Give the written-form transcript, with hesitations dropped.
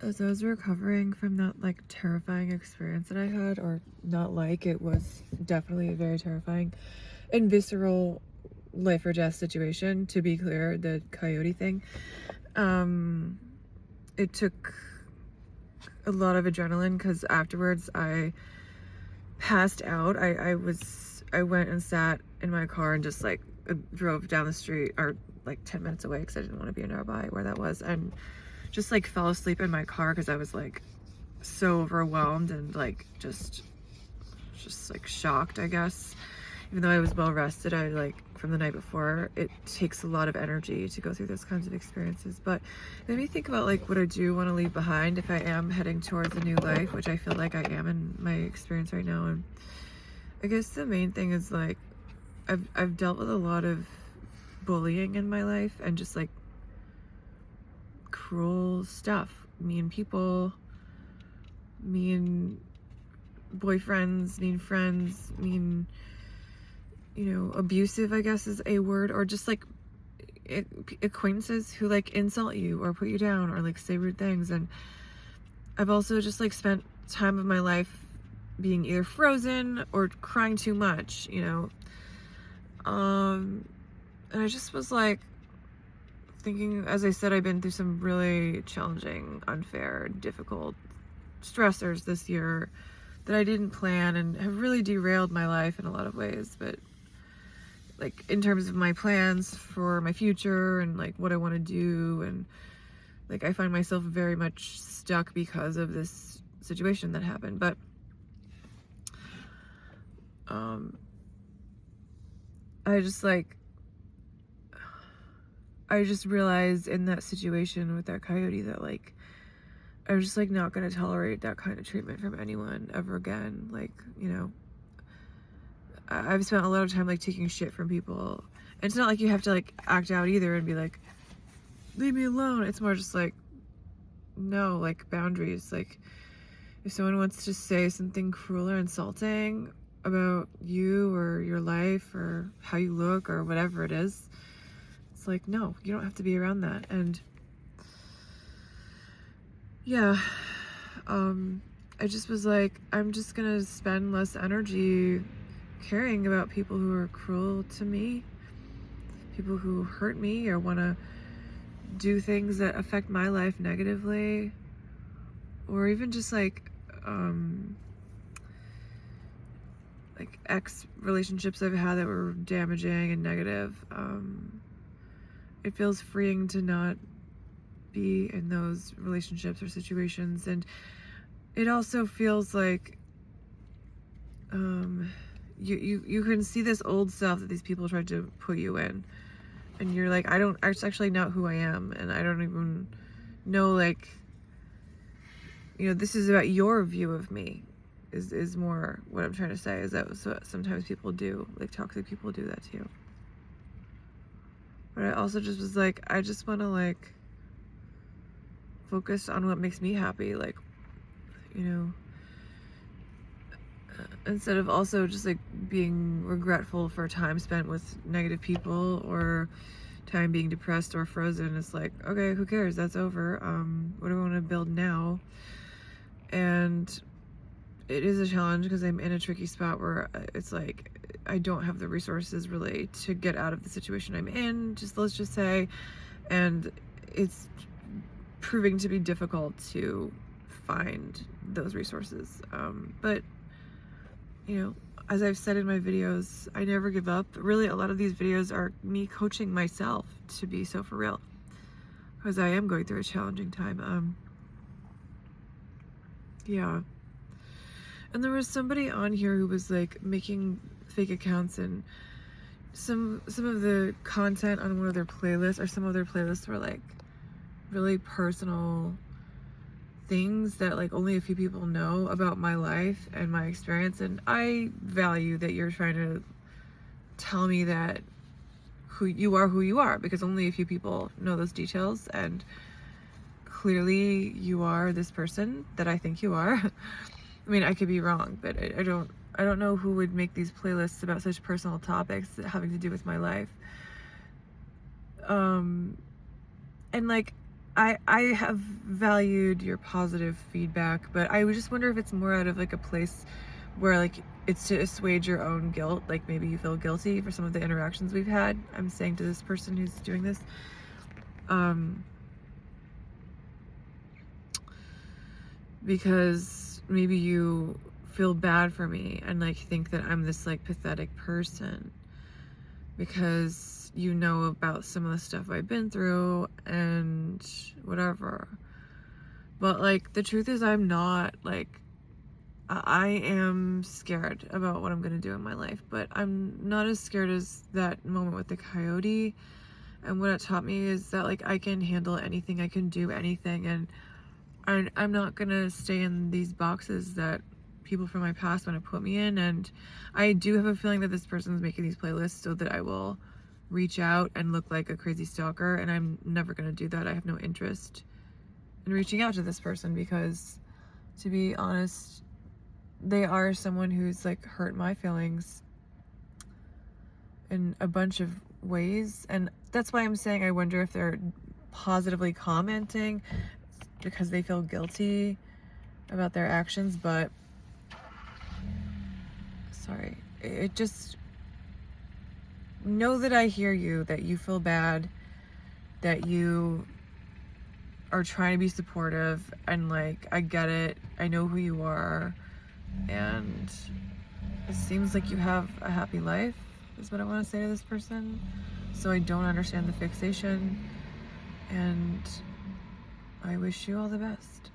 As I was recovering from that like terrifying experience that I had, or not like, it was definitely a very terrifying and visceral life or death situation, to be clear, the coyote thing. It took a lot of adrenaline because afterwards I passed out. I went and sat in my car and just like drove down the street, or like 10 minutes away because I didn't want to be nearby where that was, and just like fell asleep in my car because I was like so overwhelmed and like just like shocked, I guess. Even though I was well rested, I like from the night before, it takes a lot of energy to go through those kinds of experiences. But it made me think about like what I do want to leave behind if I am heading towards a new life, which I feel like I am in my experience right now. And I guess the main thing is like I've dealt with a lot of bullying in my life and just like cruel stuff, mean people, mean boyfriends, mean friends, mean, abusive, I guess is a word, or just like acquaintances who like insult you or put you down or like say rude things. And I've also just like spent time of my life being either frozen or crying too much, and I just was like thinking, as I said, I've been through some really challenging, unfair, difficult stressors this year that I didn't plan and have really derailed my life in a lot of ways. But like in terms of my plans for my future and like what I want to do, and like I find myself very much stuck because of this situation that happened. But I just realized in that situation with that coyote that like I'm just like not gonna tolerate that kind of treatment from anyone ever again. Like, I've spent a lot of time like taking shit from people. And it's not like you have to like act out either and be like, leave me alone. It's more just like, no, like boundaries. Like if someone wants to say something cruel or insulting about you or your life or how you look or whatever it is, it's like, no, you don't have to be around that. And yeah, I just was like, I'm just gonna spend less energy caring about people who are cruel to me, people who hurt me or want to do things that affect my life negatively, or even just like ex relationships I've had that were damaging and negative. It feels freeing to not be in those relationships or situations, and it also feels like you can see this old self that these people tried to put you in, and you're like, it's actually not who I am, and I don't even know, like, this is about your view of me, is more what I'm trying to say, is that sometimes people do, like toxic people do that to you. But I also just was like, I just want to like focus on what makes me happy, like, instead of also just like being regretful for time spent with negative people or time being depressed or frozen. It's like, okay, who cares? That's over. What do I want to build now? And it is a challenge because I'm in a tricky spot where it's like I don't have the resources really to get out of the situation I'm in, let's just say, and it's proving to be difficult to find those resources. But as I've said in my videos, I never give up. Really, a lot of these videos are me coaching myself to be so for real, because I am going through a challenging time. Yeah. And there was somebody on here who was like making fake accounts, and some of the content on one of their playlists, or some of their playlists, were like really personal things that like only a few people know about my life and my experience. And I value that you're trying to tell me that who you are, because only a few people know those details, and clearly you are this person that I think you are. I mean, I could be wrong, but I don't know who would make these playlists about such personal topics having to do with my life. And like, I have valued your positive feedback, but I would just wonder if it's more out of like a place where like it's to assuage your own guilt, like maybe you feel guilty for some of the interactions we've had. I'm saying to this person who's doing this. Because maybe you feel bad for me and like think that I'm this like pathetic person because you know about some of the stuff I've been through and whatever. But like the truth is I'm not. Like I am scared about what I'm gonna do in my life, but I'm not as scared as that moment with the coyote. And what it taught me is that like I can handle anything, I can do anything, and I'm not gonna stay in these boxes that people from my past want to put me in. And I do have a feeling that this person's making these playlists so that I will reach out and look like a crazy stalker, and I'm never gonna do that. I have no interest in reaching out to this person because, to be honest, they are someone who's like hurt my feelings in a bunch of ways. And that's why I'm saying I wonder if they're positively commenting because they feel guilty about their actions. But sorry, it just, know that I hear you, that you feel bad, that you are trying to be supportive, and like I get it, I know who you are, and it seems like you have a happy life is what I want to say to this person. So I don't understand the fixation, and I wish you all the best.